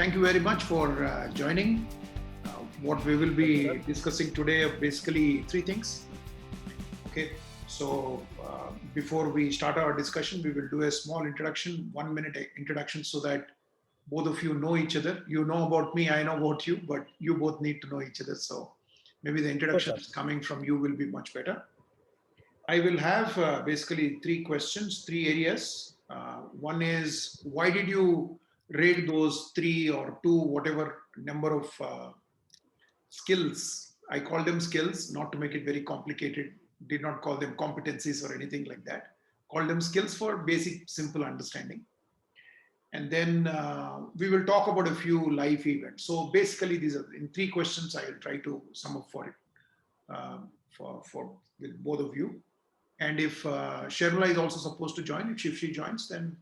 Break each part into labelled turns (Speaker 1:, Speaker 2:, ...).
Speaker 1: thank you very much for joining. What we will be discussing today are basically three things. Okay, so before we start our discussion, we will do a small introduction, 1 minute introduction, so that both of you know each other. You know about me, I know about you, but you both need to know each other. So maybe the introductions coming from you will be much better. I will have basically three questions, three areas. One is, why did you rate those three or two, whatever number of skills? I call them skills, not to make it very complicated. Did not call them competencies or anything like that. Call them skills for basic, simple understanding. And then we will talk about a few life events. So basically, these are in three questions. I will try to sum up for it for with both of you. And if Sharmila is also supposed to join, if she joins, then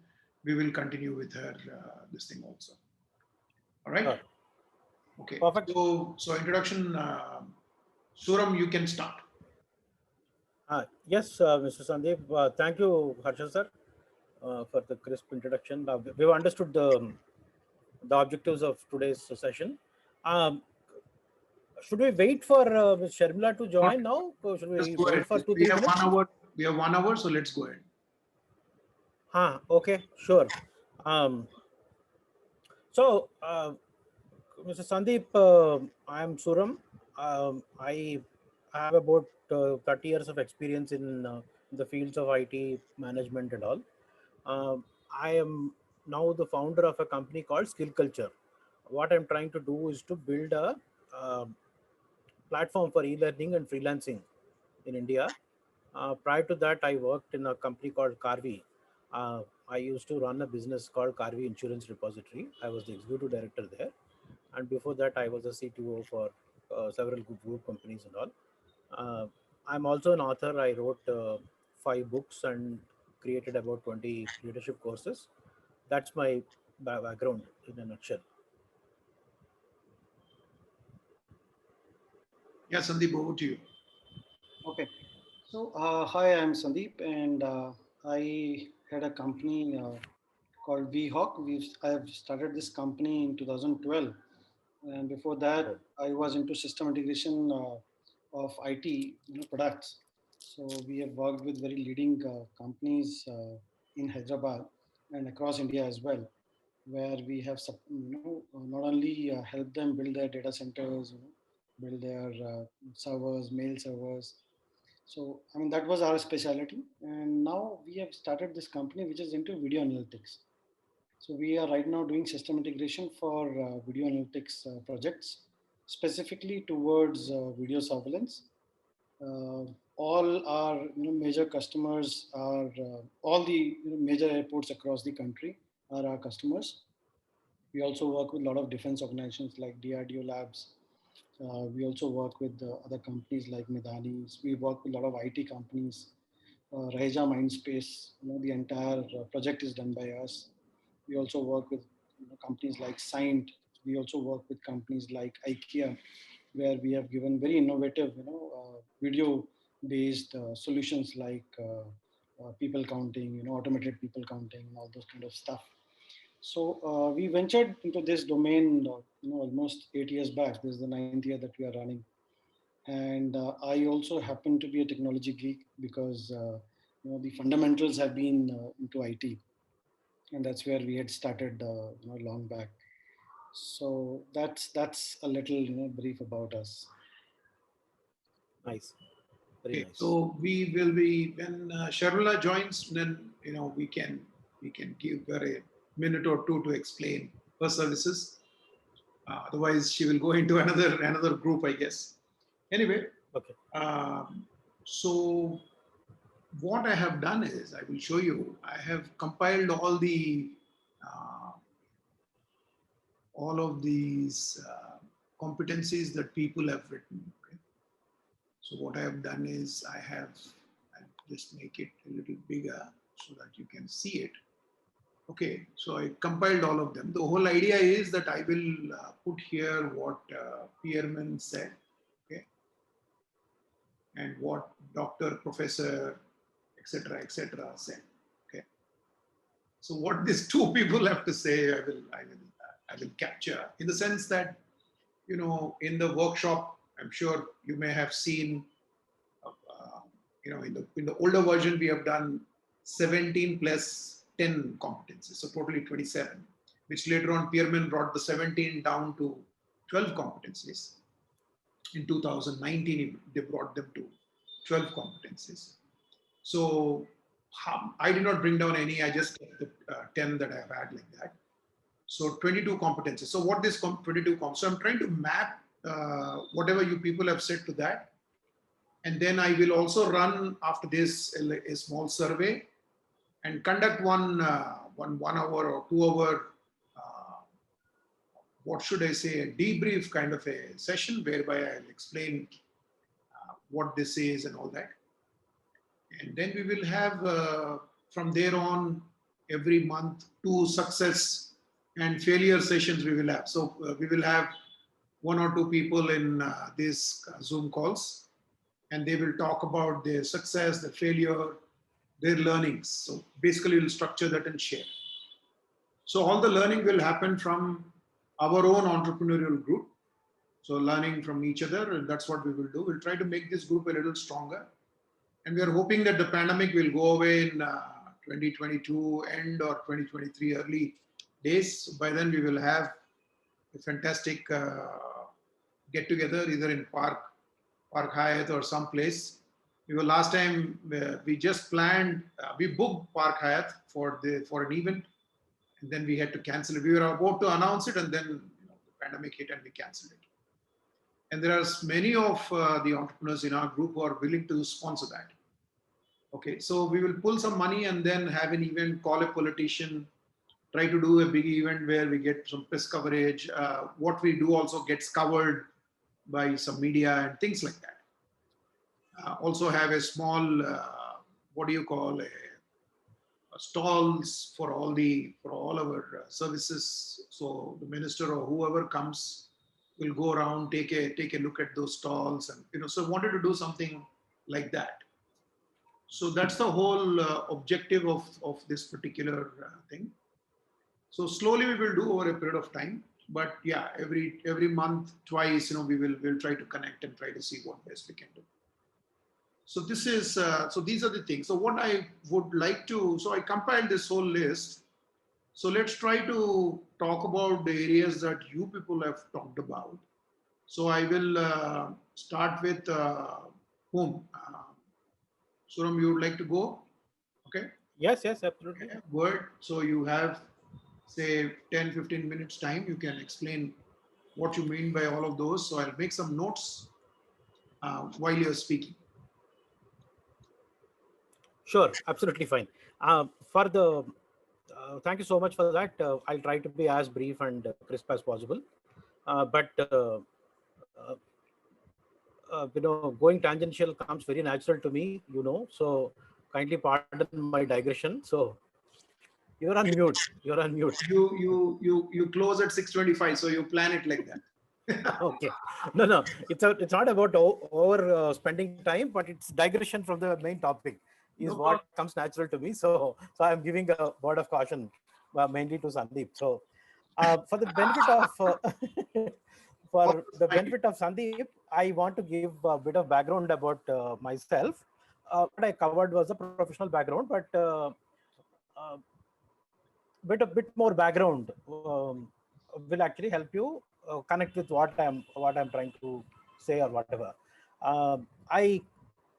Speaker 1: we will continue with her this thing also. All right. Okay.
Speaker 2: Perfect.
Speaker 1: So introduction, Suram, you can start.
Speaker 2: Yes, Mr. Sandeep. Thank you, Harsha sir, for the crisp introduction. We've understood the objectives of today's session. Should we wait for Ms. Sharmila to join now? Should we wait for 2-3 minutes?
Speaker 1: 1 hour. We have 1 hour, so let's go ahead.
Speaker 2: Okay, sure. So, Mr. Sandeep, I am Suram. I have about 30 years of experience in the fields of IT management and all. I am now the founder of a company called Skill Culture. What I'm trying to do is to build a platform for e-learning and freelancing in India. Prior to that, I worked in a company called Carvi. I used to run a business called Carvi Insurance Repository. I was the executive director there. And before that, I was a CTO for several group companies and all. I'm also an author. I wrote 5 books and created about 20 leadership courses. That's my background in a nutshell.
Speaker 1: Yeah, Sandeep, over to you.
Speaker 3: Okay. So, hi, I'm Sandeep, and I had a company called VHawk. I have started this company in 2012. And before that, I was into system integration of IT products. So we have worked with very leading companies in Hyderabad and across India as well, where we have not only helped them build their data centers, build their servers, mail servers. So I mean that was our specialty, and now we have started this company which is into video analytics. So we are right now doing system integration for video analytics projects, specifically towards video surveillance. All our major customers are all the major airports across the country are our customers. We also work with a lot of defense organizations like DRDO Labs. We also work with other companies like Medani. We work with a lot of IT companies. Raheja Mindspace, the entire project is done by us. We also work with companies like Signed. We also work with companies like IKEA, where we have given very innovative, video-based solutions like people counting, automated people counting, and all those kind of stuff. So we ventured into this domain, almost 8 years back. This is the 9th year that we are running, and I also happen to be a technology geek because the fundamentals have been into IT, and that's where we had started long back. So that's a little brief about us.
Speaker 2: Nice. Very nice.
Speaker 1: So we will be, when Sharmila joins, then we can give her a minute or two to explain her services. Otherwise, she will go into another group, I guess. Anyway,
Speaker 2: okay.
Speaker 1: So what I have done is, I will show you. I have compiled all of these competencies that people have written. Okay? So what I have done is I'll just make it a little bigger so that you can see it. Okay, so I compiled all of them. The whole idea is that I will put here what Pearman said, okay, and what doctor, professor, etc., said. Okay. So what these two people have to say, I will I will capture in the sense that, in the workshop, I'm sure you may have seen, in the older version, we have done 17 plus 10 competencies, so totally 27, which later on Pearman brought the 17 down to 12 competencies. In 2019, they brought them to 12 competencies. So I did not bring down any, I just kept the 10 that I've had like that. So 22 competencies. So what this 22 so I'm trying to map whatever you people have said to that. And then I will also run after this a small survey and conduct one 1 hour or 2 hour, what should I say, a debrief kind of a session whereby I'll explain what this is and all that. And then we will have from there on every month 2 success and failure sessions we will have. So we will have 1 or 2 people in these Zoom calls, and they will talk about their success, their failure, their learnings. So basically we'll structure that and share. So all the learning will happen from our own entrepreneurial group. So learning from each other, and that's what we will do. We'll try to make this group a little stronger. And we are hoping that the pandemic will go away in 2022 end or 2023 early days. By then we will have a fantastic get together either in Park Hyatt or someplace. Last time we just planned, we booked Park Hyatt for an event, and then we had to cancel it. We were about to announce it, and then the pandemic hit and we canceled it. And there are many of the entrepreneurs in our group who are willing to sponsor that. Okay, so we will pull some money and then have an event, call a politician, try to do a big event where we get some press coverage. What we do also gets covered by some media and things like that. Also have a small, stalls for all our services. So the minister or whoever comes will go around, take a look at those stalls, and so wanted to do something like that. So that's the whole objective of this particular thing. So slowly we will do over a period of time, but yeah, every month, twice, we'll try to connect and try to see what best we can do. So this is so these are the things. So what I would like to, so I compiled this whole list. So let's try to talk about the areas that you people have talked about. So I will start with whom? Suram, you would like to go? Okay.
Speaker 2: Yes, absolutely.
Speaker 1: Okay. Word. So you have, say, 10-15 minutes time. You can explain what you mean by all of those. So I'll make some notes while you're speaking.
Speaker 2: Sure, absolutely fine. Thank you so much for that. I'll try to be as brief and crisp as possible. Going tangential comes very natural to me, so kindly pardon my digression. So you're on mute.
Speaker 1: You close at 6:25, so you plan it like that.
Speaker 2: Okay. No. It's not about over spending time, but it's digression from the main topic is what comes natural to me. So I'm giving a word of caution mainly to Sandeep. So for the benefit of Sandeep, I want to give a bit of background about myself. What I covered was a professional background, but bit more background will actually help you connect with what I'm trying to say or whatever. I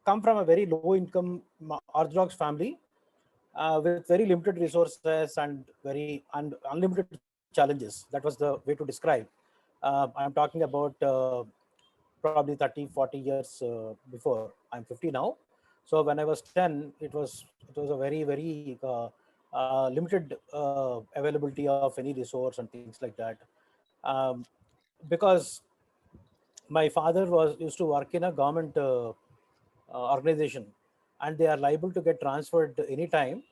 Speaker 2: come from a very low income Orthodox family with very limited resources and very unlimited challenges. That was the way to describe. I'm talking about probably 30-40 years before. I'm 50 now. So when I was 10, it was a very, very limited availability of any resource and things like that. Because my father used to work in a government organization, and they are liable to get transferred anytime.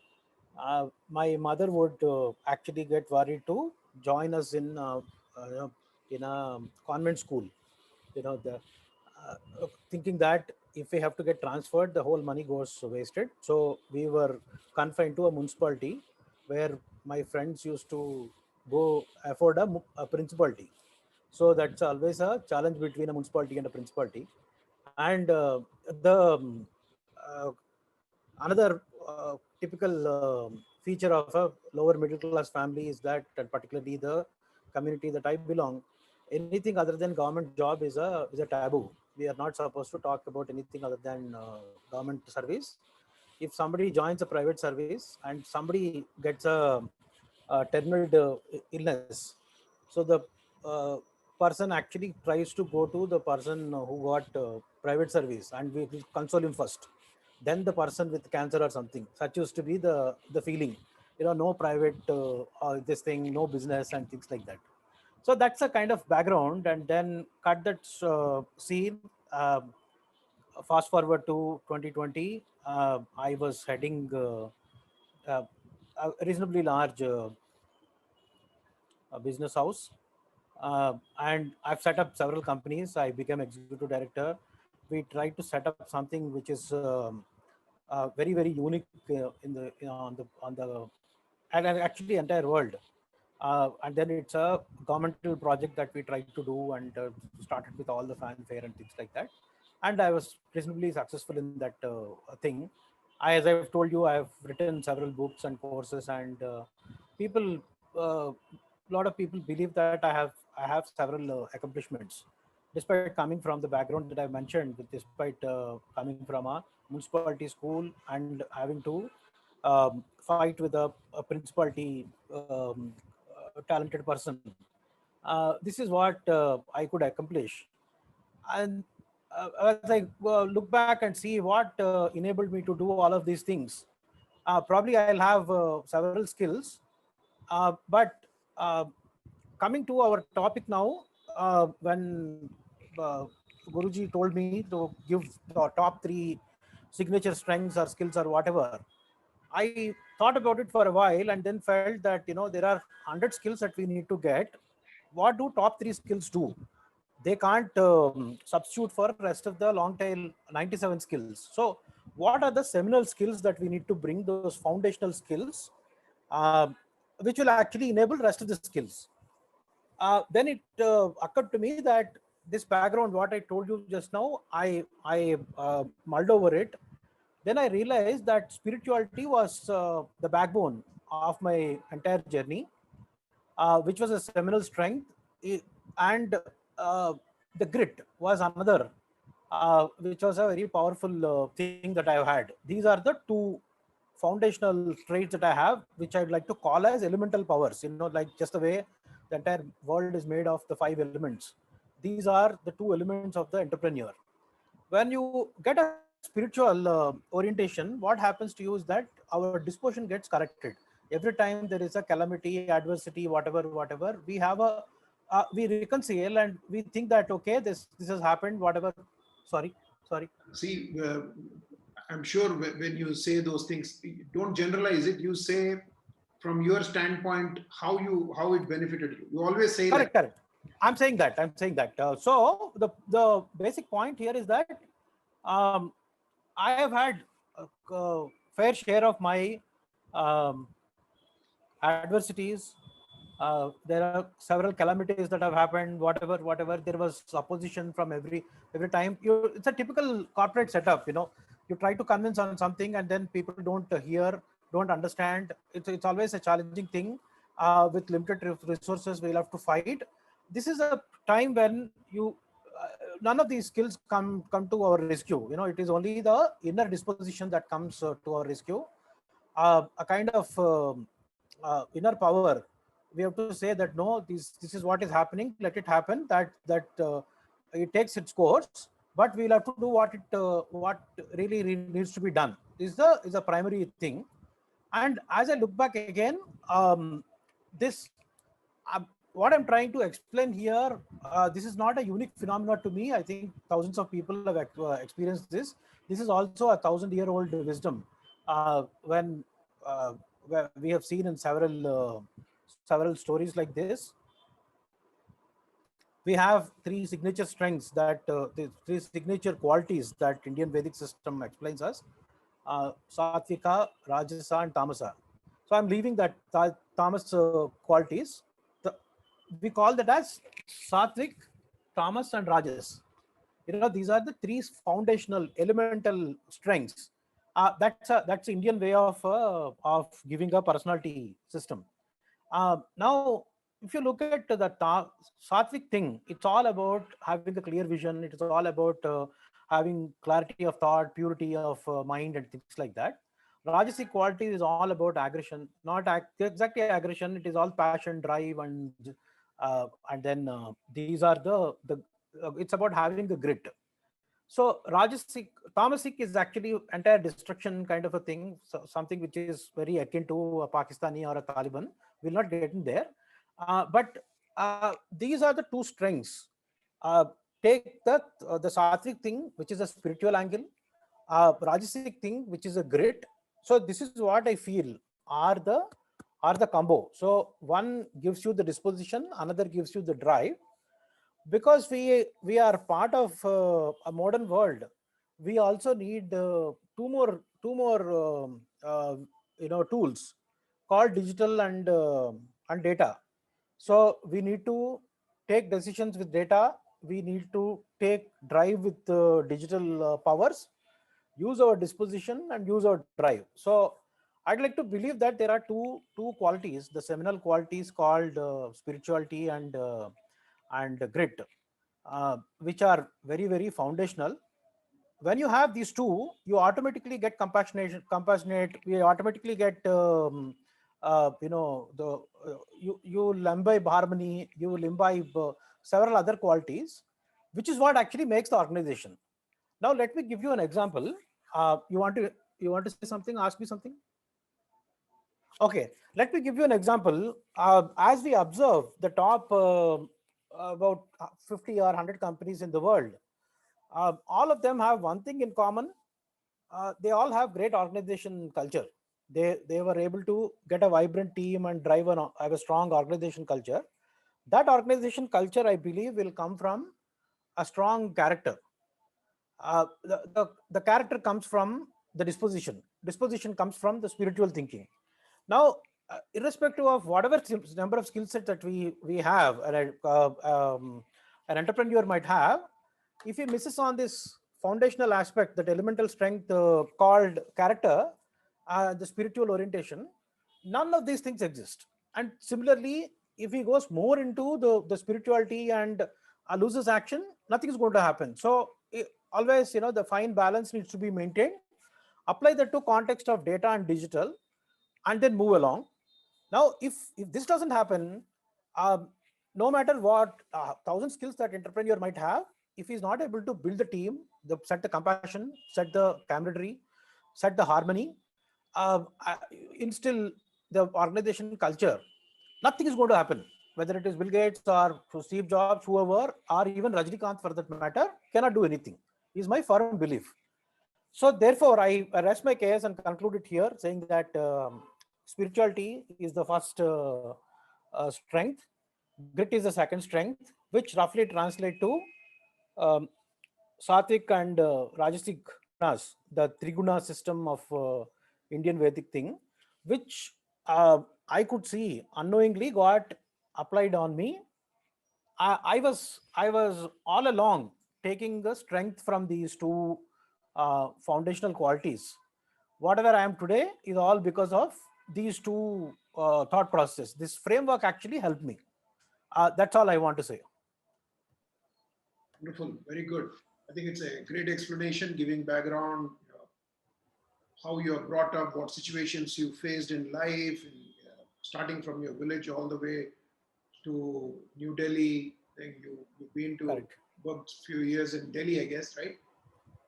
Speaker 2: My mother would actually get worried to join us in a convent school, thinking that if we have to get transferred, the whole money goes wasted. So we were confined to a municipality where my friends used to go afford a principality. So that's always a challenge between a municipality and a principality. And the uh, another typical feature of a lower middle class family is that, particularly the community that I belong, anything other than government job is a taboo. We are not supposed to talk about anything other than government service. If somebody joins a private service and somebody gets a terminal illness, so the uh, person actually tries to go to the person who got private service, and we will console him first, then the person with cancer or something. Such used to be the feeling, no private this thing, no business and things like that. So that's a kind of background, and then cut that scene. Fast forward to 2020, I was heading uh, a reasonably large business house, and I've set up several companies. I became executive director. We tried to set up something which is very very unique in the on the and actually entire world. And then it's a governmental project that we tried to do, and started with all the fanfare and things like that. And I was reasonably successful in that thing. As I've told you, I've written several books and courses, and people, a lot of people believe that I have several accomplishments, despite coming from the background that I mentioned, despite coming from a municipality school and having to fight with a principality talented person. This is what I could accomplish. And as I look back and see what enabled me to do all of these things, probably I'll have several skills. But uh, coming to our topic now, when Guruji told me to give the top three signature strengths or skills or whatever, I thought about it for a while and then felt that there are 100 skills that we need to get. What do top three skills do? They can't substitute for rest of the long tail 97 skills. So what are the seminal skills that we need to bring, those foundational skills, uh, which will actually enable rest of the skills? Then it occurred to me that this background, what I told you just now, I mulled over it. Then I realized that spirituality was the backbone of my entire journey, which was a seminal strength. And the grit was another, which was a very powerful thing that I've had. These are the two foundational traits that I have, which I'd like to call as elemental powers. Like just the way the entire world is made of the five elements. These are the two elements of the entrepreneur. When you get a spiritual orientation, what happens to you is that our disposition gets corrected. Every time there is a calamity, adversity, whatever, we have we reconcile and we think that, okay, this has happened, whatever. Sorry.
Speaker 1: See, I'm sure when you say those things, don't generalize it. You say from your standpoint how it benefited you. You always say that.
Speaker 2: Correct. I'm saying that. So the basic point here is that um, I have had a fair share of my um, adversities. There are several calamities that have happened. Whatever. There was opposition from every time. It's a typical corporate setup. You try to convince on something, and then people don't hear, don't understand. It's always a challenging thing. With limited resources, we'll have to fight. This is a time when none of these skills come to our rescue. It is only the inner disposition that comes to our rescue. A kind of inner power. We have to say that no, this is what is happening. Let it happen. That it takes its course, but we'll have to do what really needs to be done. Is a primary thing. And as I look back again, this what I'm trying to explain here, this is not a unique phenomenon to me. I think thousands of people have experienced this. This is also a 1,000-year-old wisdom. When where we have seen in several stories like this, we have three signature strengths the three signature qualities that Indian Vedic system explains us: Satvika, Rajasa, and Tamasa. So I'm leaving that tamas qualities. we call that as Satvik, Tamas, and Rajas. These are the three foundational elemental strengths. That's Indian way of giving a personality system. Now, if you look at the Sattvic thing, it's all about having a clear vision. It is all about having clarity of thought, purity of mind, and things like that. Rajasic quality is all about aggression, not exactly aggression. It is all passion, drive, and then these are the it's about having a grit. So Rajasic, Tamasic is actually entire destruction kind of a thing, so something which is very akin to a Pakistani or a Taliban. We'll not get in there, but these are the two strengths. Uh, Take the Sattvic thing, which is a spiritual angle, Rajasic thing, which is a grit. So this is what I feel are the combo. So one gives you the disposition, another gives you the drive, because we are part of a modern world. We also need two more tools called digital and data. So we need to take decisions with data. We need to take drive with digital powers, use our disposition and use our drive. So I'd like to believe that there are two qualities, the seminal qualities called spirituality and grit, which are very, very foundational. When you have these two, you automatically get compassionate. You automatically get, you will imbibe harmony. You will imbibe several other qualities, which is what actually makes the organization. Now, let me give you an example. You want to say something? Ask me something. Okay, let me give you an example. As we observe the top about 50 or 100 companies in the world, all of them have one thing in common. They all have great organization culture. They were able to get a vibrant team and have a strong organization culture. That organization culture, I believe, will come from a strong character. The character comes from the disposition. Disposition comes from the spiritual thinking. Now, irrespective of whatever number of skill sets that we have, an entrepreneur might have, if he misses on this foundational aspect, that elemental strength called character, the spiritual orientation, none of these things exist. And similarly, if he goes more into the spirituality and loses action, nothing is going to happen. So always, the fine balance needs to be maintained. Apply that to context of data and digital, and then move along. Now, if this doesn't happen, no matter what 1,000 skills that entrepreneur might have, if he's not able to build the team, set the compassion, set the camaraderie, set the harmony, instill the organization culture, nothing is going to happen. Whether it is Bill Gates or Steve Jobs, whoever, or even Rajnikant for that matter, cannot do anything, is my firm belief. So therefore, I rest my case and conclude it here, saying that spirituality is the first strength, grit is the second strength, which roughly translate to um, Sattvic and Rajasic gunas, the Triguna system of Indian Vedic thing, which I could see unknowingly got applied on me. I was all along taking the strength from these two foundational qualities. Whatever I am today is all because of these two thought processes. This framework actually helped me. That's all I want to say.
Speaker 1: Wonderful, very good. I think it's a great explanation, giving background, how you are brought up, what situations you faced in life, and, starting from your village all the way to New Delhi. Then you've been to
Speaker 2: Correct.
Speaker 1: worked few years in Delhi, I guess, right?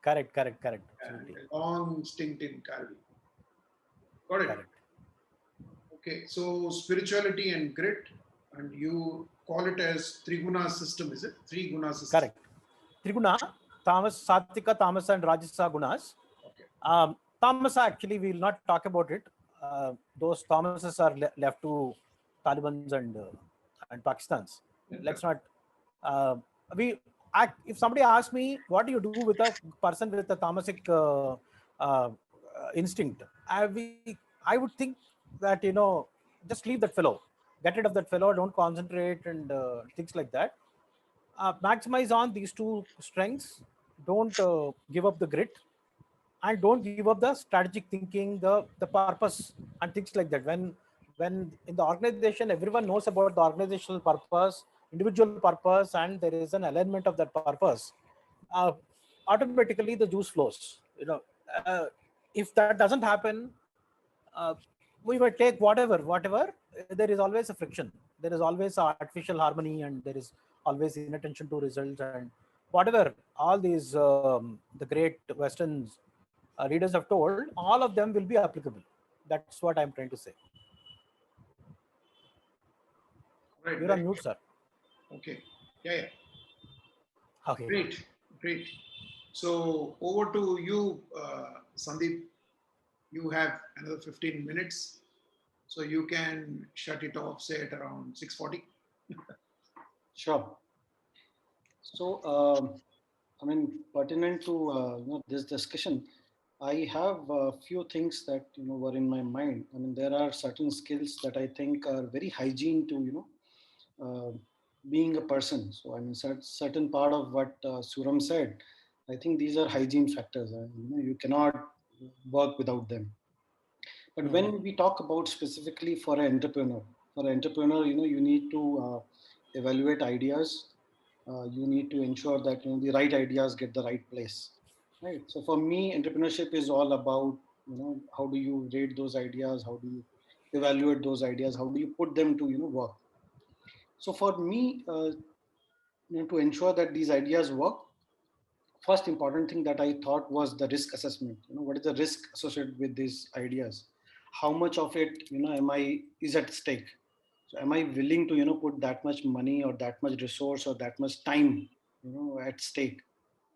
Speaker 2: Correct.
Speaker 1: And
Speaker 2: Absolutely.
Speaker 1: a long stint in Karvi. Got it.
Speaker 2: Correct.
Speaker 1: Okay, so spirituality and grit, and you call it as Triguna system, is it? Three guna system.
Speaker 2: Correct. Triguna, Tamas, Sattika, Tamas, and Rajasa gunas.
Speaker 1: Okay.
Speaker 2: Tamasa, actually, we will not talk about it. Those Thomases are left to Talibans and Pakistans. Let's not. Uh, if somebody asks me, what do you do with a person with a Tamasic instinct, I would think that just leave that fellow. get rid of that fellow, don't concentrate, and things like that. Maximize on these two strengths. Don't give up the grit, and don't give up the strategic thinking, the purpose, and things like that. When in the organization everyone knows about the organizational purpose, individual purpose, and there is an alignment of that purpose, uh, automatically the juice flows. If that doesn't happen, uh, we might take whatever. There is always a friction. There is always artificial harmony, and there is always inattention to results, and whatever all these the great Western leaders have told. All of them will be applicable. That's what I'm trying to say.
Speaker 1: Right.
Speaker 2: You're
Speaker 1: Very
Speaker 2: on mute,
Speaker 1: good.
Speaker 2: sir.
Speaker 1: Okay. Yeah.
Speaker 2: Okay.
Speaker 1: Great. Great. So over to you, Sandeep. You have another 15 minutes. So you can shut it off, say at around 6:40.
Speaker 3: Sure. So, I mean, pertinent to this discussion, I have a few things that were in my mind. I mean, there are certain skills that I think are very hygiene to being a person. So, I mean, certain part of what Suram said, I think these are hygiene factors. You cannot work without them. But
Speaker 2: Mhm.
Speaker 3: when we talk about specifically for an entrepreneur, you need to evaluate ideas. You need to ensure that the right ideas get the right place, right? So for me, entrepreneurship is all about how do you rate those ideas, how do you evaluate those ideas, how do you put them to work. So for me, to ensure that these ideas work, first important thing that I thought was the risk assessment. What is the risk associated with these ideas? How much of it, am I is at stake? So am I willing to, put that much money or that much resource or that much time, at stake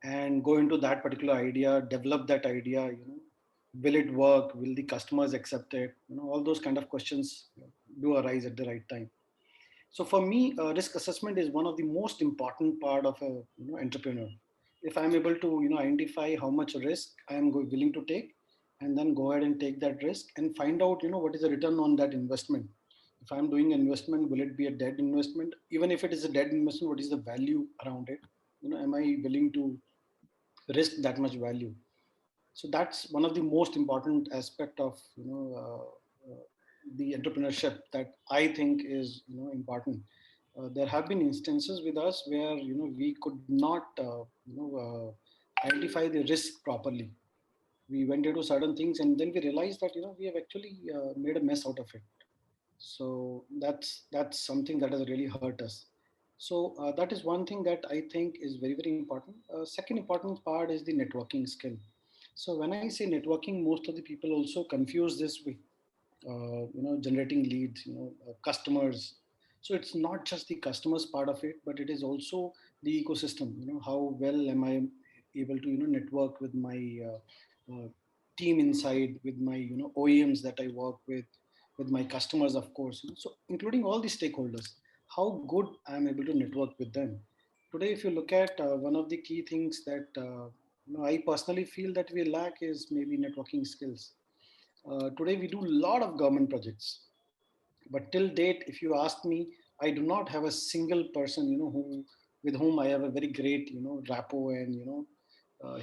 Speaker 3: and go into that particular idea, develop that idea, will it work? Will the customers accept it? All those kind of questions do arise at the right time. So for me, risk assessment is one of the most important part of a entrepreneur. If I'm able to identify how much risk I am willing to take, and then go ahead and take that risk and find out what is the return on that investment. If I'm doing investment, will it be a dead investment? Even if it is a dead investment, what is the value around it? Am I willing to risk that much value? So that's one of the most important aspect of the entrepreneurship that I think is important. There have been instances with us where we could not identify the risk properly. We went into certain things and then we realized that we have actually made a mess out of it. So that's something that has really hurt us. So that is one thing that I think is very very important. Second important part is the networking skill. So when I say networking, most of the people also confuse this with generating leads, customers. So it's not just the customers part of it, but it is also the ecosystem. How well am I able to network with my team inside, with my OEMs that I work with my customers, of course. So including all the stakeholders, how good I am able to network with them. Today, if you look at one of the key things that I personally feel that we lack is maybe networking skills. Today we do a lot of government projects, but till date, if you ask me, I do not have a single person who with whom I have a very great rapport, and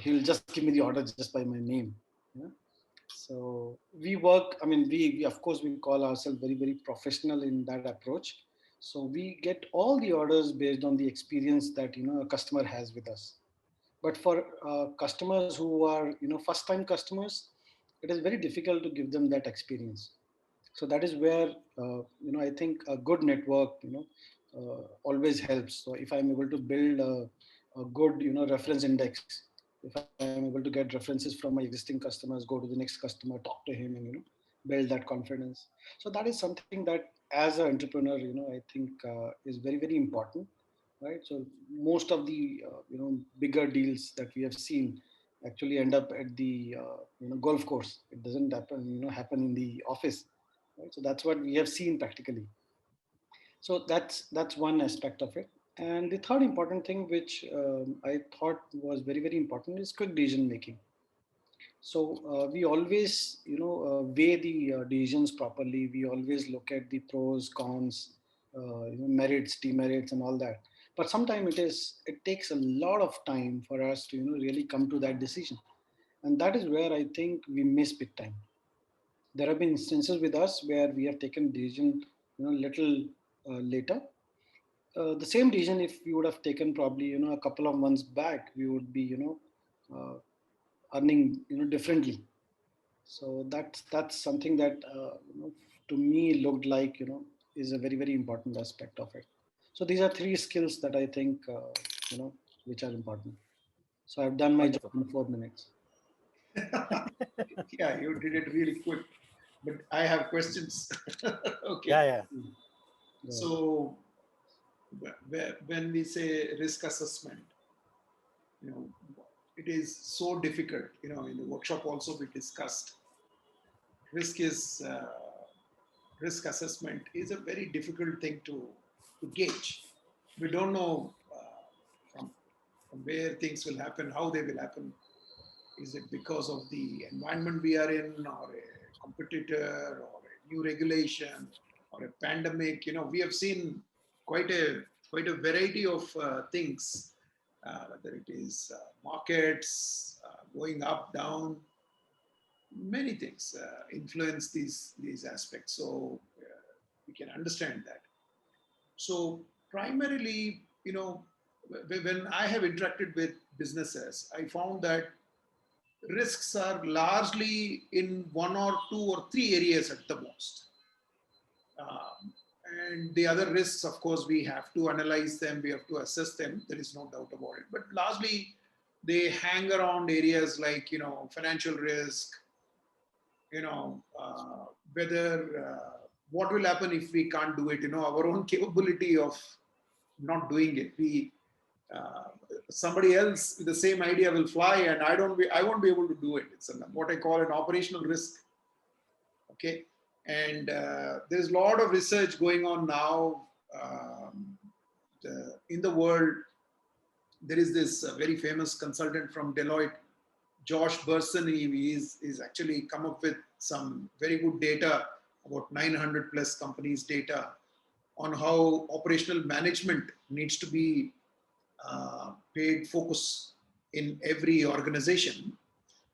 Speaker 3: he'll just give me the order just by my name. Yeah? So we work. I mean, we of course we call ourselves very very professional in that approach. So we get all the orders based on the experience that a customer has with us. But for customers who are first time customers, it is very difficult to give them that experience. So that is where I think a good network always helps. So if I'm able to build a good reference index, if I'm able to get references from my existing customers, go to the next customer, talk to him, and build that confidence. So that is something that as an entrepreneur I think is very very important, right? So most of the bigger deals that we have seen actually end up at the golf course. It doesn't happen in the office, right? So that's what we have seen practically. So that's one aspect of it. And the third important thing, which I thought was very very important, is quick decision making. So we always weigh the decisions properly. We always look at the pros cons, merits, demerits, and all that. But sometimes it takes a lot of time for us to really come to that decision, and that is where I think we miss big time. There have been instances with us where we have taken decision little later. The same decision, if we would have taken probably a couple of months back, we would be uh, earning differently. So that's something that to me looked like is a very important aspect of it. So these are three skills that I think you know which are important. So I've done my job
Speaker 2: Wonderful.
Speaker 3: in 4 minutes.
Speaker 1: Yeah, you did it really quick, but I have questions. Okay.
Speaker 2: Yeah, yeah.
Speaker 3: Right.
Speaker 1: So when we say risk assessment, you know, it is so difficult. In the workshop also we discussed risk is risk assessment is a very difficult thing to gauge. We don't know from from where things will happen, how they will happen. Is it because of the environment we are in, or a competitor, or a new regulation, or a pandemic? We have seen quite a quite a variety of things, whether it is markets going up, down, many things influence these aspects. So we can understand that. So primarily, when I have interacted with businesses, I found that risks are largely in one or two or three areas at the most. Um, and the other risks, of course, we have to analyze them, we have to assess them. There is no doubt about it. But largely, they hang around areas like financial risk, whether what will happen if we can't do it. Our own capability of not doing it. We uh, Somebody else with the same idea will fly, and I won't be able to do it. It's what I call an operational risk. Okay, and there's a lot of research going on now in the world. There is this very famous consultant from Deloitte, Josh Bersin. He's actually come up with some very good data, about 900 plus companies data on how operational management needs to be paid focus in every organization.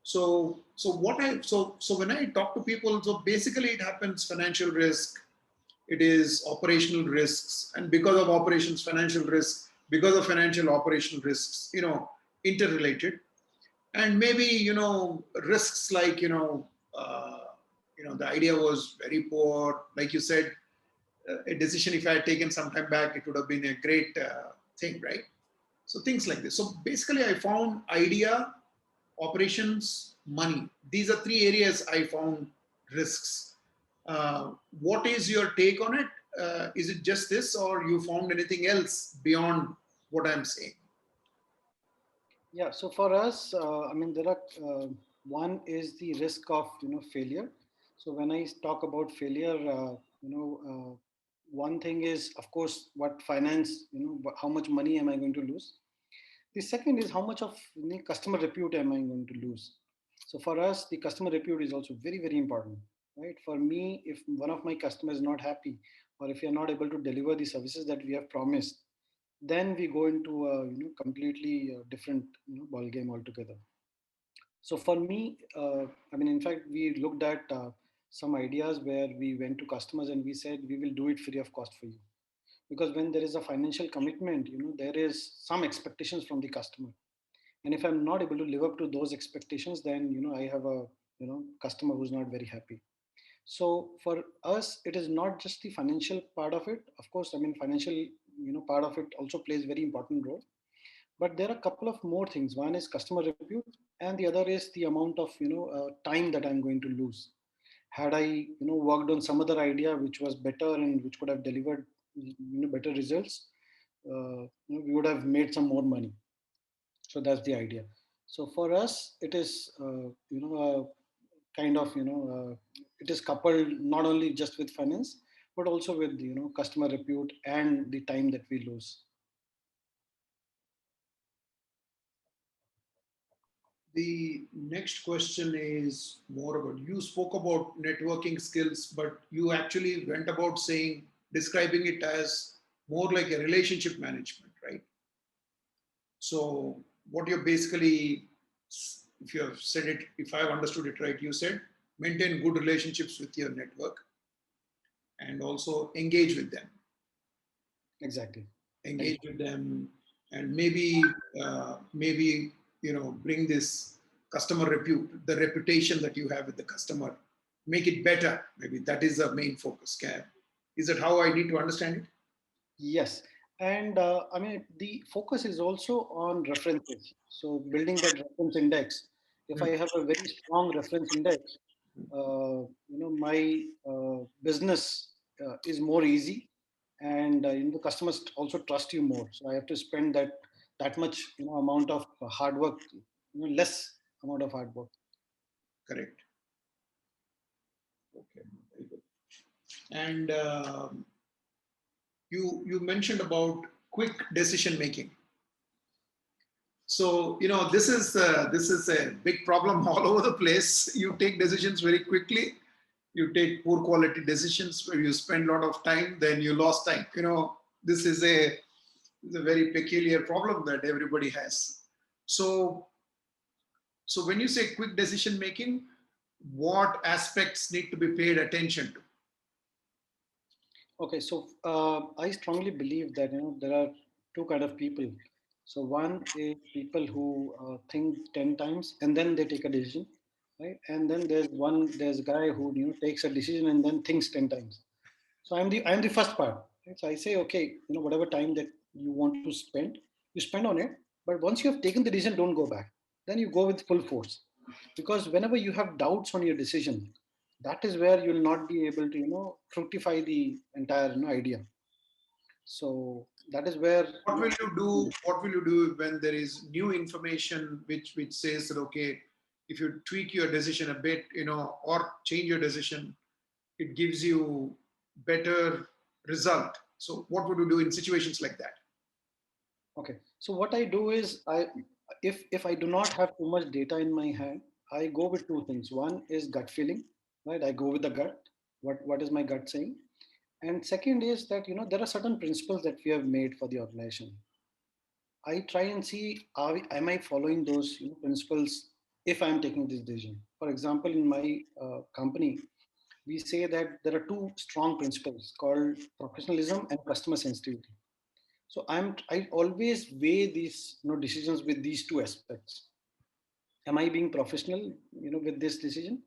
Speaker 1: So when I talk to people, so basically it happens financial risk, it is operational risks, and because of operations, financial risk, because of financial operational risks, interrelated, and maybe risks like the idea was very poor, like you said, a decision if I had taken some time back, it would have been a great thing, right? So things like this. So basically, I found idea, operations, money. These are three areas I found risks. What is your take on it? Is it just this, or you found anything else beyond what I'm saying?
Speaker 3: Yeah. So for us, I mean, there are one is the risk of failure. So when I talk about failure, one thing is of course what finance, how much money am I going to lose. The second is how much of customer repute am I going to lose. So for us, the customer repute is also very important, right? For me, if one of my customers is not happy, or if you are not able to deliver the services that we have promised, then we go into a completely different ball game altogether. So for me, I mean, in fact, we looked at some ideas where we went to customers and we said we will do it free of cost for you, because when there is a financial commitment, there is some expectations from the customer, and if I'm not able to live up to those expectations, then I have a customer who's not very happy. So for us, it is not just the financial part of it. Of course, I mean, financial part of it also plays very important role, but there are a couple of more things. One is customer repute, and the other is the amount of time that I'm going to lose. Had I worked on some other idea which was better and which could have delivered better results, we would have made some more money. So that's the idea. So for us, it is kind of it is coupled not only just with finance, but also with customer repute and the time that we lose.
Speaker 1: The next question is more about, you spoke about networking skills, but you actually went about saying describing it as more like a relationship management, right? So what you're basically, if you have said it, if I've understood it right, you said maintain good relationships with your network and also engage with them.
Speaker 3: Exactly.
Speaker 1: Engage with them, and maybe bring this customer repute, the reputation that you have with the customer, make it better. Maybe that is the main focus. Is that how I need to understand it?
Speaker 3: Yes. And I mean, the focus is also on references. So building that reference index. If
Speaker 1: Hmm.
Speaker 3: I have a very strong reference index, my business is more easy, and the customers also trust you more. So I have to spend that much amount of hard work, less amount of hard work.
Speaker 1: Correct. Okay, very good. And you mentioned about quick decision making. So this is a big problem all over the place. You take decisions very quickly. You take poor quality decisions where you spend a lot of time, then you lost time. This is a very peculiar problem that everybody has. So when you say quick decision making, what aspects need to be paid attention to?
Speaker 3: Okay, so I strongly believe that there are two kind of people. So one is people who think 10 times and then they take a decision, right? And then there's a guy who takes a decision and then thinks 10 times. So I'm the first part. Right? So I say, okay, whatever time that you want to spend, you spend on it. But once you have taken the decision, don't go back. Then you go with full force, because whenever you have doubts on your decision, that is where you'll not be able to fructify the entire idea. So that is where
Speaker 1: What will you do? What will you do when there is new information which says that, okay, if you tweak your decision a bit, or change your decision, it gives you better result. So what would you do in situations like that?
Speaker 3: Okay. So what I do is if I do not have too much data in my hand, I go with two things. One is gut feeling, right? I go with the gut. What is my gut saying? And second is that there are certain principles that we have made for the organization. I try and see am I following those principles if I am taking this decision. For example, in my company, we say that there are two strong principles called professionalism and customer sensitivity. So I always weigh these decisions with these two aspects. Am I being professional, with this decision?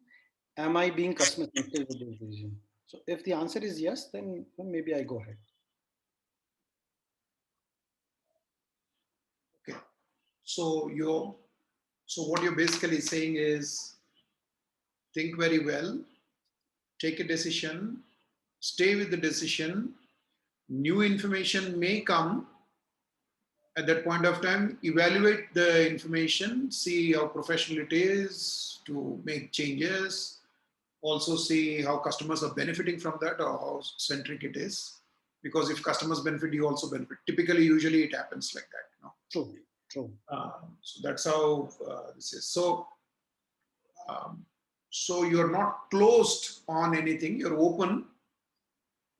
Speaker 3: Am I being customer sensitive with this decision? So if the answer is yes, then maybe I go ahead.
Speaker 1: Okay. So what you're basically saying is think very well, take a decision, stay with the decision. New information may come at that point of time, evaluate the information, see how professional it is to make changes, also see how customers are benefiting from that or how centric it is. Because if customers benefit, you also benefit. Typically, usually it happens like that.
Speaker 3: True, true.
Speaker 1: So that's how this is. Um, so you're not closed on anything. You're open.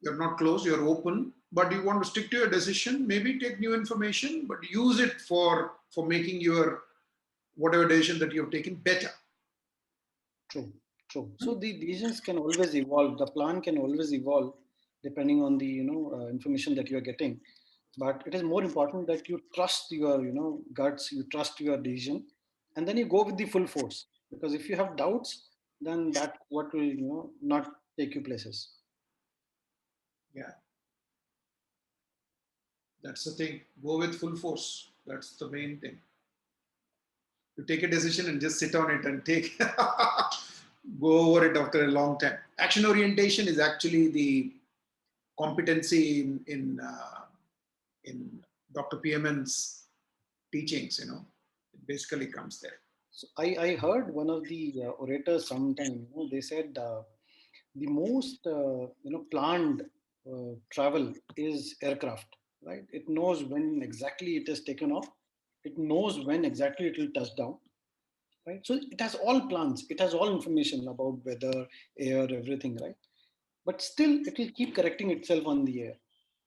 Speaker 1: You're not closed. You're open, but you want to stick to your decision. Maybe take new information, but use it for making your whatever decision that you've taken better.
Speaker 3: True, true. So the decisions can always evolve. The plan can always evolve depending on the information that you are getting. But it is more important that you trust your guts, you trust your decision, and then you go with the full force. Because if you have doubts, then that what will not take you places.
Speaker 1: Yeah, that's the thing. Go with full force. That's the main thing. You take a decision and just sit on it and take go over it after a long time. Action orientation is actually the competency in Dr. PMN's teachings. It basically comes there.
Speaker 3: So I heard one of the orators sometime. They said the most planned travel is aircraft, right? It knows when exactly it is taken off. It knows when exactly it will touch down, right? So it has all plans. It has all information about weather, air, everything, right? but still it will keep correcting itself on the air,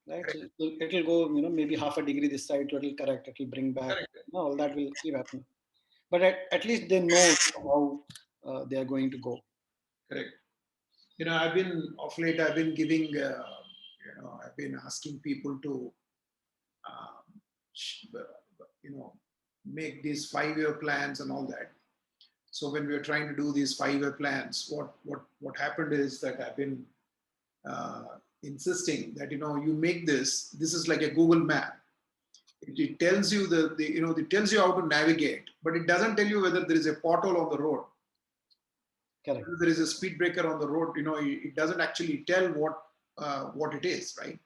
Speaker 3: right? So it'll go, maybe half a degree this side, so it'll correct, it'll bring back.
Speaker 1: Correct.
Speaker 3: All that will keep happening. But at least they know how they are going to go.
Speaker 1: Correct. I've been of late. I've been giving. I've been asking people to, um, you know, make these 5-year plans and all that. So when we were trying to do these 5-year plans, what happened is that I've been insisting that you make this. This is like a Google map. It tells you it tells you how to navigate, but it doesn't tell you whether there is a pothole on the road.
Speaker 3: Correct.
Speaker 1: Whether there is a speed breaker on the road. It doesn't actually tell what it is, right?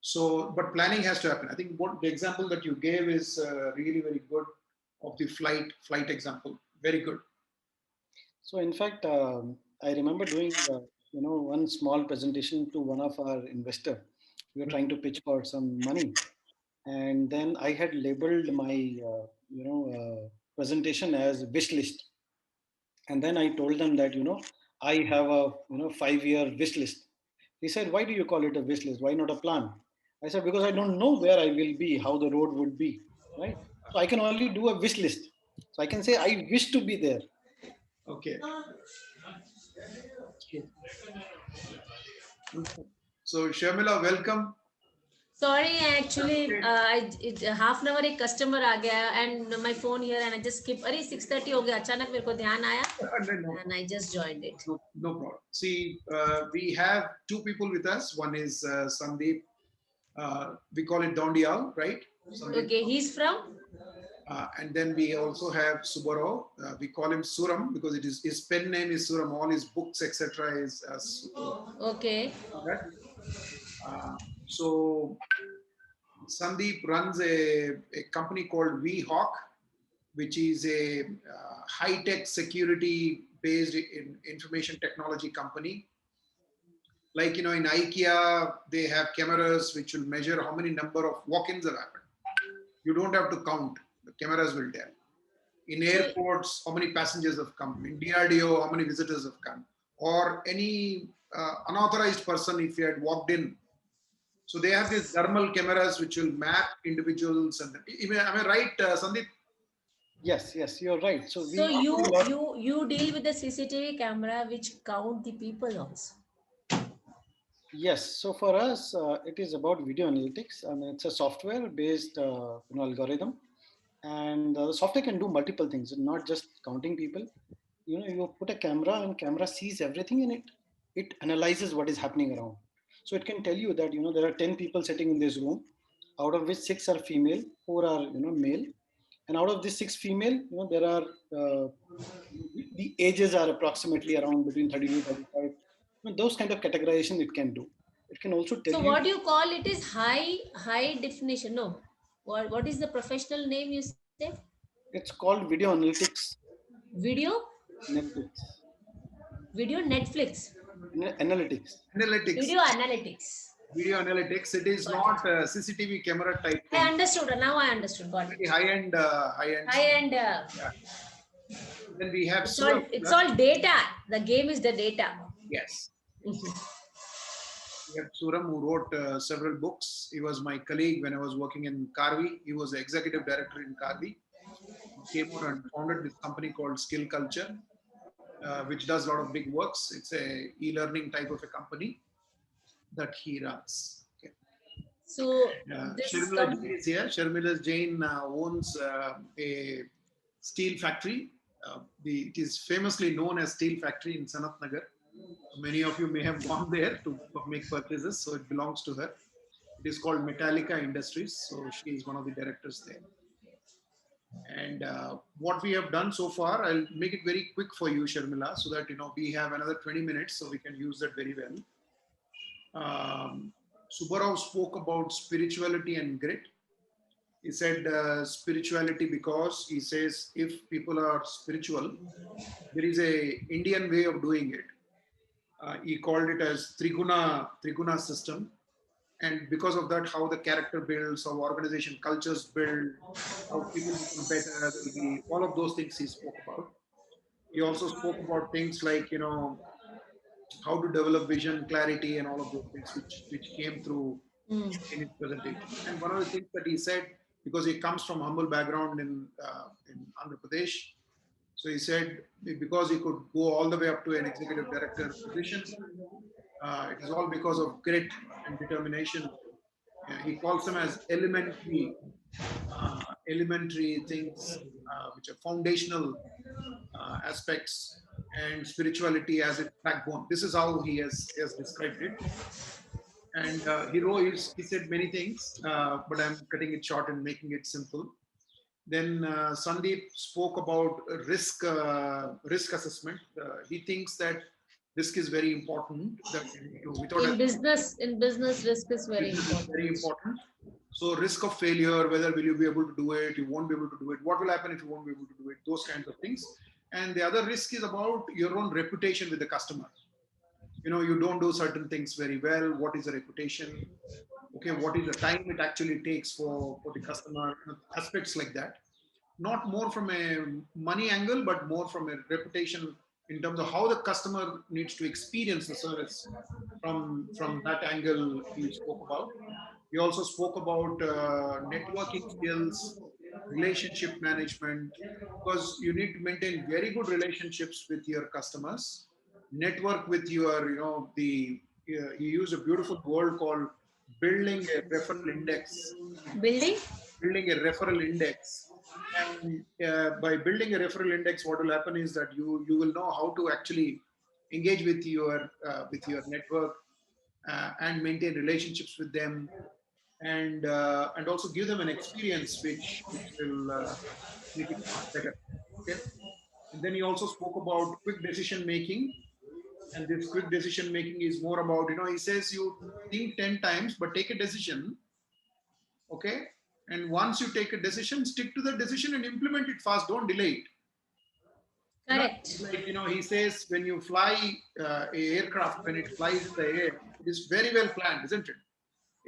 Speaker 1: So, but planning has to happen. I think what the example that you gave is really very good, of the flight example. Very good.
Speaker 3: So in fact, I remember doing one small presentation to one of our investor. We were trying to pitch for some money, and then I had labeled my presentation as wish list. And then I told them that I have a 5-year wish list. He said, "Why do you call it a wish list? Why not a plan?" I said, "Because I don't know where I will be, how the road would be, right? So I can only do a wish list. So I can say I wish to be there."
Speaker 1: Okay. So Sharmila, welcome.
Speaker 4: Sorry, actually, half an hour एक customer आ गया and my phone here and I just skip. अरे 6:30 हो गया, अचानक मेरे को ध्यान आया and I just joined it.
Speaker 1: No problem. See, we have two people with us. One is Sandeep. We call it Dondial, right? Sandeep.
Speaker 4: Okay, he's from?
Speaker 1: And then we also have Subarao. We call him Suram because his pen name is Suram. All his books, etc., is
Speaker 4: Okay.
Speaker 1: So Sandeep runs a company called VHawk, which is a high-tech security-based information technology company. Like, in IKEA, they have cameras which will measure how many number of walk-ins have happened. You don't have to count. The cameras will tell. In airports, how many passengers have come. In DRDO, how many visitors have come. Or any unauthorized person, if you had walked in. So they have these thermal cameras which will map individuals. And am I right, Sandeep?
Speaker 3: Yes, you're right. So
Speaker 4: you deal with the CCTV camera which count the people also.
Speaker 3: Yes. So for us, it is about video analytics. I mean, it's a software-based algorithm, and the software can do multiple things, not just counting people. You put a camera, and camera sees everything, and it analyzes what is happening around. So it can tell you that there are 10 people sitting in this room, out of which 6 are female, 4 are male, and out of these 6 female, there are the ages are approximately around between 30 to 35. Those kind of categorization it can do. It can also tell
Speaker 4: so
Speaker 3: you.
Speaker 4: So what do you call it is high definition? No. What is the professional name you say?
Speaker 3: It's called video analytics.
Speaker 4: Video?
Speaker 3: Netflix.
Speaker 4: Video Netflix.
Speaker 3: Analytics.
Speaker 4: Video analytics.
Speaker 1: Video analytics. It is not CCTV camera type.
Speaker 4: I understood. Now I understood. Got it.
Speaker 1: High-end.
Speaker 4: Yeah.
Speaker 1: Then we have.
Speaker 4: It's all data. The game is the data.
Speaker 1: Yes. We have Suram, who wrote several books. He was my colleague when I was working in Karvi. He was the executive director in Karvi. He came out and founded this company called Skill Culture, which does a lot of big works. It's a e-learning type of a company that he runs. Okay.
Speaker 4: So
Speaker 1: Sharmila Jain is here. Sharmila Jain owns a steel factory. It is famously known as Steel Factory in Sanat Nagar. Many of you may have gone there to make purchases, so it belongs to her. It is called Metallica Industries, so she is one of the directors there. And what we have done so far, I'll make it very quick for you, Sharmila, so that we have another 20 minutes, so we can use that very well. Subarao spoke about spirituality and grit. He said spirituality because he says if people are spiritual, there is a Indian way of doing it. He called it as Triguna system. And because of that, how the character builds, how organization cultures build, how people become better, all of those things he spoke about. He also spoke about things like, how to develop vision, clarity, and all of those things, which came through
Speaker 4: Mm.
Speaker 1: in his presentation. And one of the things that he said, because he comes from humble background in Andhra Pradesh, so he said because he could go all the way up to an executive director position, it is all because of grit and determination. He calls them as elementary things, which are foundational aspects, and spirituality as its backbone. This is how he has described it. And he said many things, but I'm cutting it short and making it simple. Then Sandeep spoke about risk assessment. He thinks that risk is very important. That without a
Speaker 4: In business, risk is very
Speaker 1: business is very
Speaker 4: important.
Speaker 1: important. So risk of failure, whether will you be able to do it, you won't be able to do it, what will happen if you won't be able to do it, those kinds of things. And the other risk is about your own reputation with the customer. You don't do certain things very well. What is the reputation? Okay, what is the time it actually takes for the customer? Aspects like that. Not more from a money angle, but more from a reputation in terms of how the customer needs to experience the service from that angle he spoke about. He also spoke about networking skills, relationship management, because you need to maintain very good relationships with your customers, network with your, he used a beautiful word called building a referral index.
Speaker 4: Building?
Speaker 1: Building a referral index. And by building a referral index, what will happen is that you will know how to actually engage with your network and maintain relationships with them, and also give them an experience which will make it much better. Okay. And then he also spoke about quick decision making, and this quick decision making is more about, he says you think 10 times but take a decision. Okay. And once you take a decision, stick to the decision and implement it fast. Don't delay it.
Speaker 4: Correct.
Speaker 1: Like, he says when you fly a aircraft, when it flies in the air, it is very well planned, isn't it?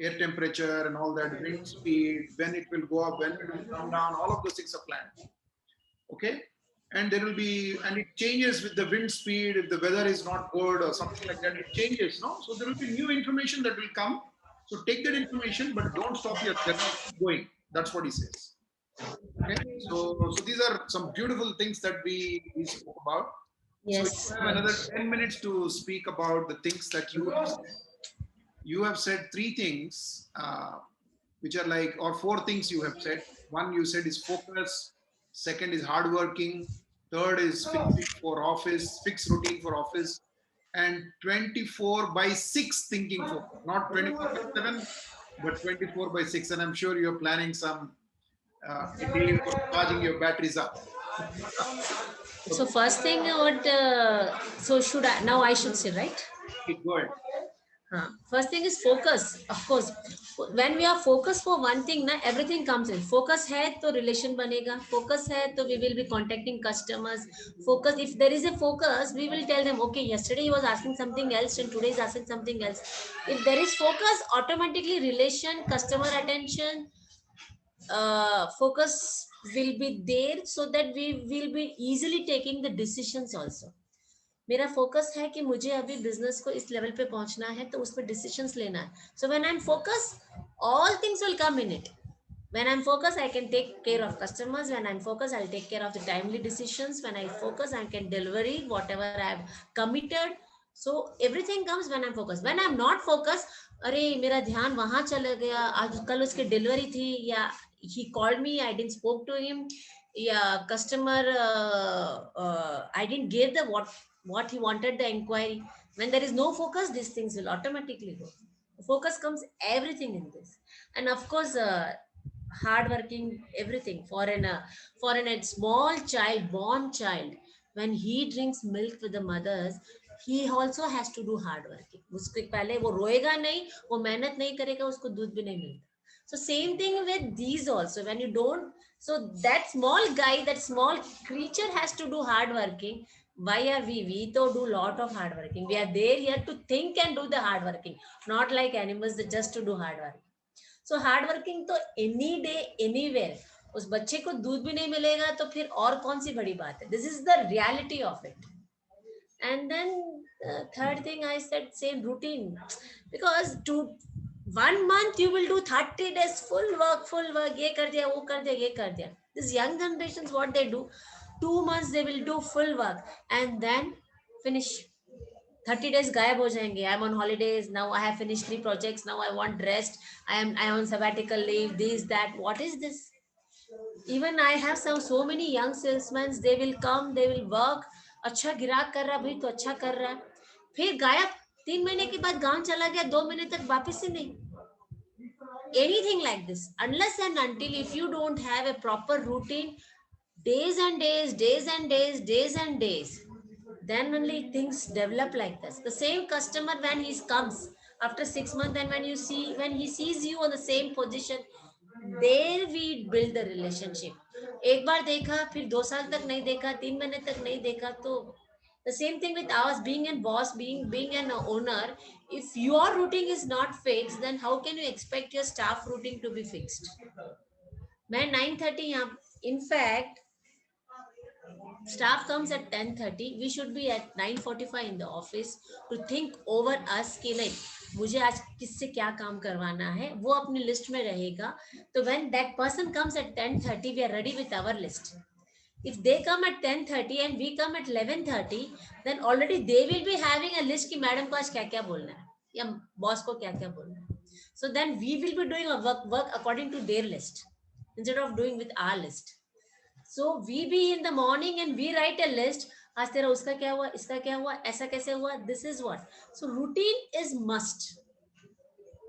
Speaker 1: Air temperature and all that, wind speed, when it will go up, when it will come down, all of those things are planned. Okay. And and it changes with the wind speed. If the weather is not good or something like that, it changes, no? So there will be new information that will come. So take that information, but don't stop your journey. Keep going. That's what he says. Okay. So these are some beautiful things that we spoke about. So
Speaker 4: Yes.
Speaker 1: you have another 10 minutes to speak about the things that you have said. You have said three things, which are like, or four things you have said. One you said is focus. Second is hardworking. Third is fixed routine for office. And 24/6 thinking for, not 24/7, but 24/6. And I'm sure you're planning some a day for charging your batteries up.
Speaker 4: So first thing, so now I should say, right?
Speaker 1: Go ahead.
Speaker 4: First thing is focus. Of course, when we are focused for one thing, na everything comes in. Focus hai to relation banega. Focus hai to we will be contacting customers. Focus. If there is a focus, we will tell them, okay, yesterday he was asking something else and today is asking something else. If there is focus, automatically relation, customer attention, focus will be there, so that we will be easily taking the decisions also. मेरा focus है कि मुझे अभी business को इस level पे पहुंचना है, तो उस पर डिसीजंस लेना है. So when I am focus, all things will come in it. When I'm focused, I can take care of customers. When I'm focused, I'll take care of the timely decisions. When I focus, I can deliver whatever I've committed. So everything comes when I'm focused. When I'm not focused, अरे मेरा ध्यान वहां चला गया, आज कल उसकी delivery थी, या he called me, I didn't spoke to him, yeah, customer, I didn't give the what he wanted, the inquiry. When there is no focus, these things will automatically go. Focus comes everything in this. And of course, hard working, everything. For a small child, born child, when he drinks milk with the mothers, he also has to do hard working. उसके पहले वो रोएगा नहीं, वो मेहनत नहीं करेगा, उसको दूध भी नहीं मिलता. So same thing with these also. When you don't, so that small guy, that small creature has to do hard working. Why are we? We to do lot of hard working. We are there here to think and do the hard working, not like animals that just to do hard working. So hard working तो any day, anywhere. उस बच्चे को दूध भी नहीं मिलेगा तो फिर और कौन सी बड़ी बात है. This is the reality of it. And then third thing I said, same routine, because to 1 month you will do 30 days full work, ye kar diya, wo kar diya, ye kar diya. This young generations, what they do, 2 months they will do full work and then finish. 30 days gayab ho jayenge. I'm on holidays now, I have finished 3 projects, now I want rest, I am on sabbatical leave, this that. What is this? Even I have so many young salesmen, they will come, they will work, अच्छा गिराक कर रहा भाई तो अच्छा कर रहा है, फिर गायब, 3 महीने के बाद गांव चला गया, 2 महीने तक वापस ही नहीं. Anything like this, unless and until if you don't have a proper routine, days and days, days and days, days and days, then only things develop like this. The same customer when he comes after 6 months, and when you see, when he sees you on the same position, there we build the relationship. एक बार देखा, फिर 2 साल तक नहीं देखा, 3 महीने तक नहीं देखा, तो the same thing with us, being a boss, being an owner. If your routine is not fixed, then how can you expect your staff routine to be fixed? मैं 9:30 यहाँ, in fact staff comes at 10:30, we should be at 9:45 in the office to think over us कि नहीं, मुझे आज किससे क्या काम करवाना है, वो अपनी लिस्ट में रहेगा. तो when that person comes at 10:30, we are ready with our list. If they come at 10:30 and we come at 11:30, then already they will be having a list कि मैडम को आज क्या क्या बोलना है या बॉस को क्या क्या बोलना है. So then we will be doing a work according to their list instead of doing with our list. So we be in the morning and we write a list. आज तेरा उसका क्या हुआ, इसका क्या हुआ, ऐसा कैसे हुआ, this is what. So routine is must.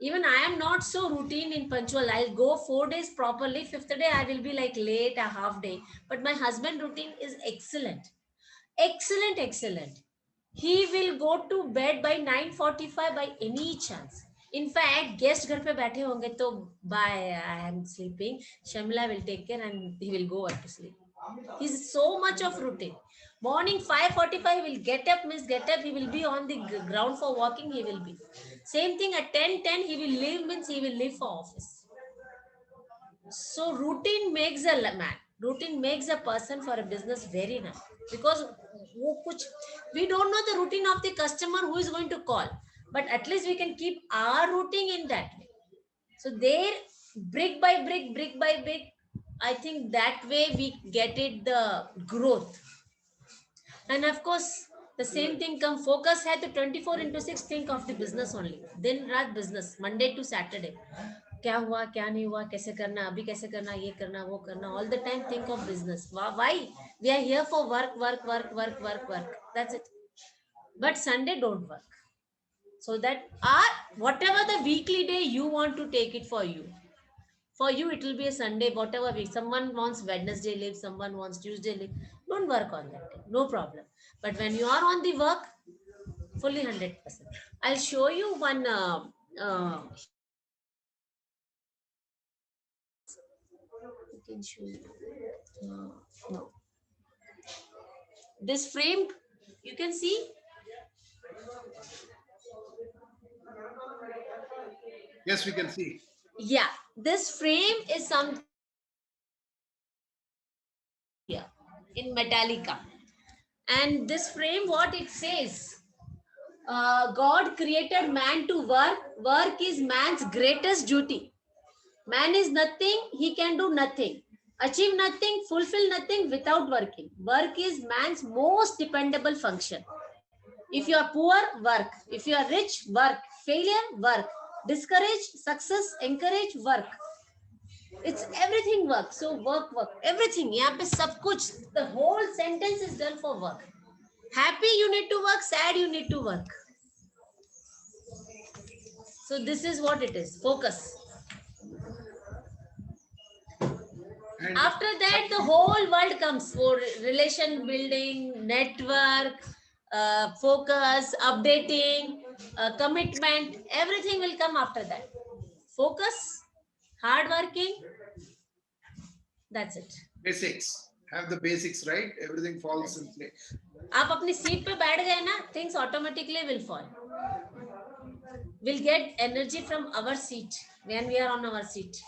Speaker 4: Even I am not so routine in punctual. I'll go 4 days properly. 5th day I will be like late a half day. But my husband routine is excellent. Excellent, excellent. He will go to bed by 9:45 by any chance. In fact, guest घर पे बैठे होंगे तो bye, I am sleeping. Shamila will take care and he will go to sleep. He's so much of routine. Morning 5:45 he will get up, means get up. He will be on the ground for walking. He will be. Same thing at 10:10 he will leave, means he will leave for office. So routine makes a man. Routine makes a person for a business very nice, because we don't know the routine of the customer who is going to call, but at least we can keep our routine in that way. So there, brick by brick, brick by brick, I think that way we get it the growth. And of course the same thing come focus hai to 24/6 think of the business only. Din raat business, Monday to Saturday. क्या हुआ क्या नहीं हुआ, कैसे करना, अभी कैसे करना, ये करना वो करना, all the time think of business. Why we are here for work work work work work work, that's it. But Sunday don't work, so that whatever the weekly day you want to take it for you, it will be a Sunday, whatever week. Someone wants Wednesday leave, someone wants Tuesday leave, don't work on that day, no problem. But when you are on the work, fully 100%. I'll show you one I can show you. No, this frame you can see.
Speaker 1: Yes, we can see.
Speaker 4: Yeah, this frame is some here in Metallica, and this frame, what it says, God created man to work. Work is man's greatest duty. Man is nothing, he can do nothing, achieve nothing, fulfill nothing without working. Work is man's most dependable function. If you are poor, work. If you are rich, work. Failure, work. Discourage, success, encourage, work. It's everything work. So work, work, everything. यहाँ पे सब कुछ, the whole sentence is done for work. Happy you need to work, sad you need to work. So this is what it is. Focus.
Speaker 1: And
Speaker 4: after that the whole world comes for relation building, network, focus, updating, commitment, everything will come after that. Focus, hard working, that's it.
Speaker 1: basics. Have the basics right, everything falls in place.
Speaker 4: आप अपनी seat पे बैठ गए ना, things automatically will fall. We'll get energy from our seat when we are on our seat.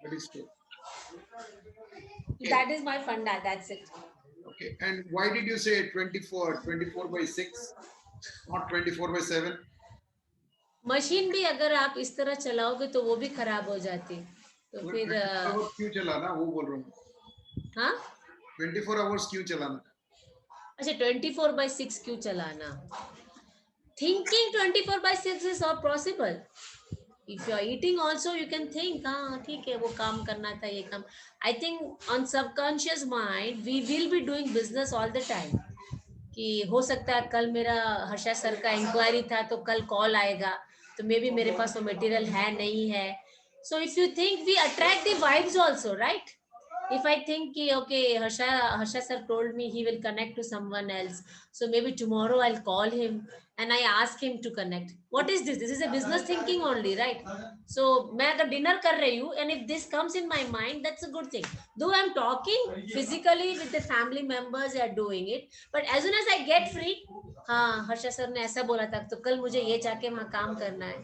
Speaker 1: That is true.
Speaker 4: That is my funda, that's it.
Speaker 1: Okay. And why did you say 24 by 6, not 24 by 7?
Speaker 4: Machine भी अगर आप इस तरह चलाओगे तो वो भी खराब हो जाती, तो फिर
Speaker 1: 24 आवर्स क्यों चलाना, वो बोल रहा हूँ.
Speaker 4: हाँ
Speaker 1: 24 आवर्स क्यों चलाना?
Speaker 4: अच्छा 24/6 क्यों चलाना? Thinking 24/6 is not possible. If you are eating also you can think हाँ ठीक है वो काम करना था ये काम. I think on subconscious mind we will be doing business all the time. कि हो सकता है कल मेरा हर्षा सर का इंक्वायरी था तो कल कॉल आएगा, तो मे बी मेरे पास वो मटेरियल है नहीं है. So if you think we attract the vibes also, right? If I think ki, okay, Harsha sir told me he will connect to someone else, so maybe tomorrow I'll call him and I ask him to connect. What is this? This is a business thinking only, right? So मैं अगर dinner कर रही हूँ and if this comes in my mind, that's a good thing. Though I'm talking physically with the family members, they are doing it, but as soon as I get free, हाँ Harsha sir ने ऐसा बोला था तो कल मुझे ये जाके वहाँ काम करना है.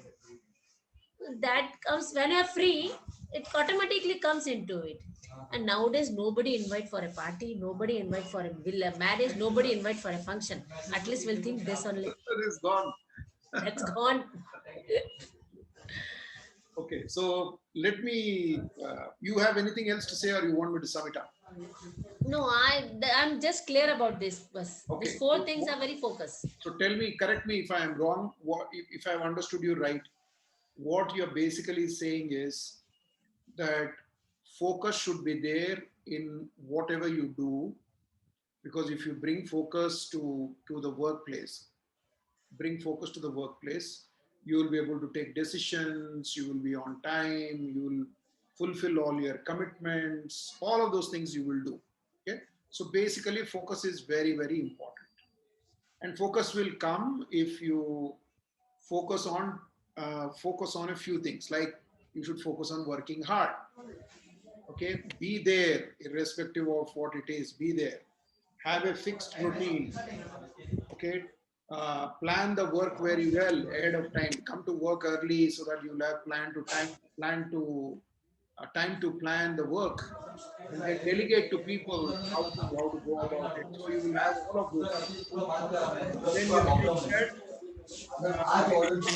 Speaker 4: That comes when you are free, it automatically comes into it. And nowadays nobody invite for a party, nobody invite for a marriage, nobody invite for a function. At least we'll think this only.
Speaker 1: It is gone.
Speaker 4: That's gone.
Speaker 1: Okay, so let me. You have anything else to say, or you want me to sum it up?
Speaker 4: No, I'm just clear about this.
Speaker 1: Okay.
Speaker 4: These four things are very focused.
Speaker 1: So tell me, correct me if I am wrong. What if I've understood you right? What you're basically saying is that focus should be there in whatever you do, because if you bring focus to the workplace, you will be able to take decisions, you will be on time, you will fulfill all your commitments, all of those things you will do. Okay, so basically focus is very, very important, and focus will come if you focus on a few things. Like you should focus on working hard. Okay, be there irrespective of what it is. Be there, have a fixed routine. Okay, plan the work very well ahead of time. Come to work early so that you'll have time to plan the work, and then delegate to people how to go about it. So you will have all of those things. Then you said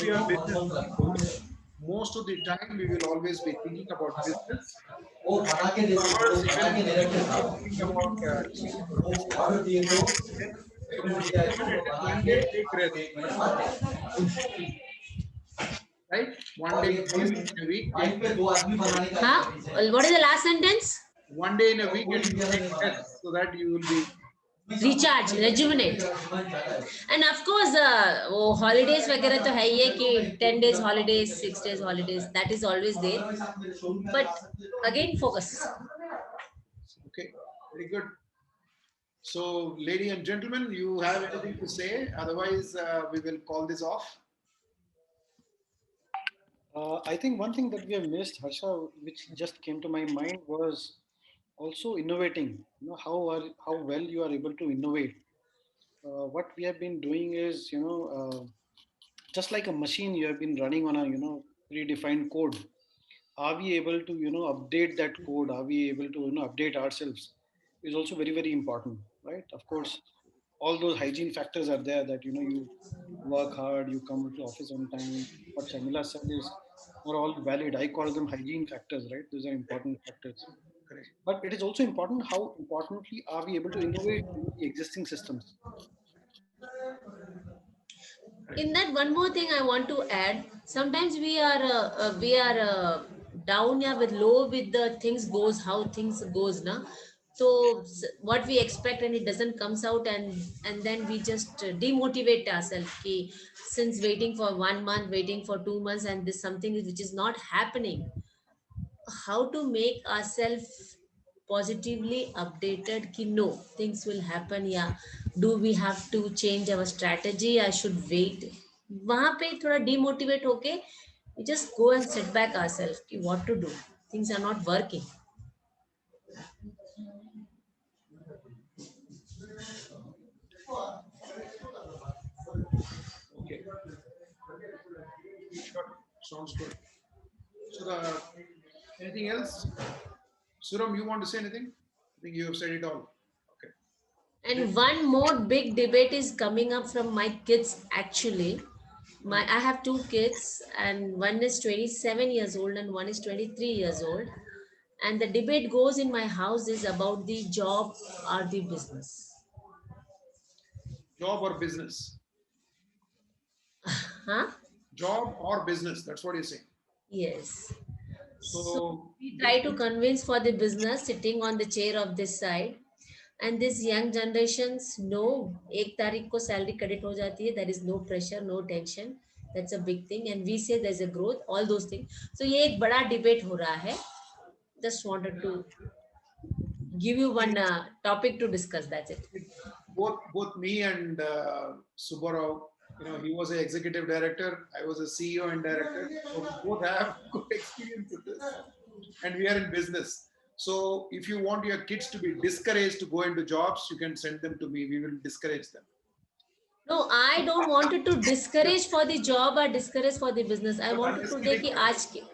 Speaker 1: we are business people. Most of the time we will always be thinking about business. Hours will be thinking about one day take rest. Right? One day in a week.
Speaker 4: Huh? What is the last sentence?
Speaker 1: One day in a week and take rest so that you will be
Speaker 4: Recharge, rejuvenate. And of course वो holidays वगैरह तो है ही है कि 10 days holidays, 6 days holidays, that is always there. But again focus.
Speaker 1: okay. Very good. So, ladies and gentlemen, you have anything to say? Otherwise, we will call this off.
Speaker 3: I think one thing that we have missed, Harsha, which just came to my mind, was also innovating. You know how well you are able to innovate. What we have been doing is, just like a machine, you have been running on a predefined code. Are we able to update that code? Are we able to update ourselves? Is also very, very important, right? Of course, all those hygiene factors are there, that you work hard, you come to office on time. What Shamila said is are all valid. I call them hygiene factors, right? Those are important factors.
Speaker 1: Correct.
Speaker 3: But it is also important how importantly are we able to innovate the existing systems.
Speaker 4: In that, one more thing I want to add. Sometimes we are down, yeah, with low with the things goes how things goes na. So what we expect and it doesn't comes out, and then we just demotivate ourselves. Ki, since waiting for 1 month, waiting for 2 months, and this something which is not happening. How to make ourselves positively updated कि no, things will happen. Yeah, do we have to change our strategy? I should wait. वहां पे थोड़ा demotivate होके we just go and sit back ourselves कि what to do. Things are not working.
Speaker 1: Okay. Sure. Sounds good. So, anything else? Suram, you want to say anything? I think you have said it all. Okay.
Speaker 4: And one more big debate is coming up from my kids actually. I have two kids, and one is 27 years old and one is 23 years old. And the debate goes in my house is about the job or the business.
Speaker 1: Job or business?
Speaker 4: Huh?
Speaker 1: Job or business? That's what you're saying.
Speaker 4: Yes. So
Speaker 1: So
Speaker 4: we try to convince for the business sitting on the chair of this side. And this young generations know 1 तारीख को salary credit हो जाती है. There is no pressure, no tension. That's a big thing. And we say there's a growth, all those things. So ये एक बड़ा debate हो रहा है. Just wanted to give you one topic to discuss. That's it.
Speaker 1: both me and Subbarao, he was an executive director. I was a CEO and director. So we both have good experience with this, and we are in business. So if you want your kids to be discouraged to go into jobs, you can send them to me. We will discourage them.
Speaker 4: No, I don't want to discourage for the job or discourage for the business. I wanted to take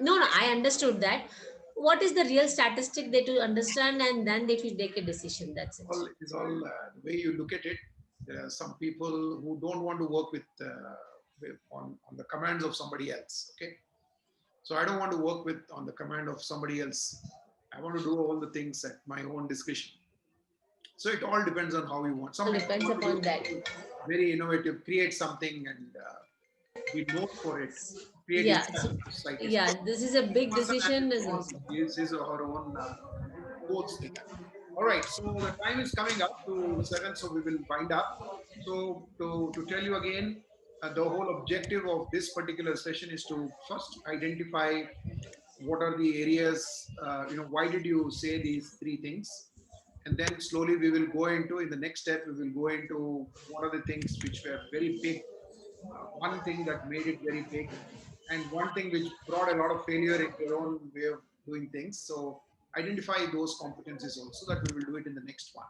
Speaker 4: no, I understood that. What is the real statistic they to understand, and then they will take a decision. That's it.
Speaker 1: It's all the way you look at it. There are some people who don't want to work on the commands of somebody else. Okay, so I don't want to work on the command of somebody else. I want to do all the things at my own discretion. So it all depends on how you want.
Speaker 4: It depends upon that.
Speaker 1: Very innovative, create something and be known for it. Create
Speaker 4: this is a big decision.
Speaker 1: This is our own goals thing. All right, so the time is coming up to 7, so we will wind up. So to tell you again, the whole objective of this particular session is to first identify what are the areas, why did you say these 3 things? And then slowly we will go into, in the next step, we will go into what are the things which were very big. One thing that made it very big, and one thing which brought a lot of failure in your own way of doing things. So identify those competencies also, that we will do it in the next one.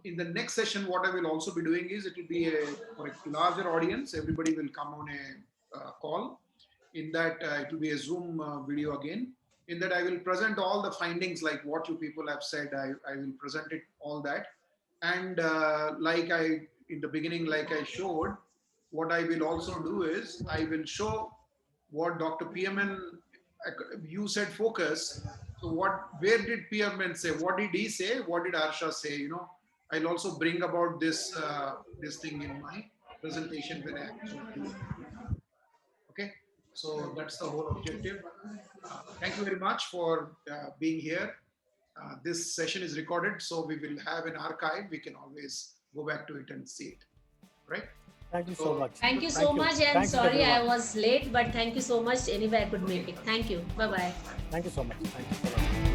Speaker 1: In the next session, what I will also be doing is, it will be for a larger audience. Everybody will come on a call. In that, it will be a Zoom video again. In that, I will present all the findings, like what you people have said. I will present it, all that. And in the beginning, like I showed, what I will also do is, I will show what Dr. PMN, you said focus. So where did PMN say? What did he say? What did Arsha say? I'll also bring about this thing in my presentation when I actually do it. Okay. So that's the whole objective. Thank you very much for being here. This session is recorded, so we will have an archive. We can always go back to it and see it. Right?
Speaker 2: Thank you so much.
Speaker 4: Thank you so much. And sorry I was late, but thank you so much. Anyway, I could make it. Thank you. Bye-bye.
Speaker 2: Thank you so much. Thank you so much.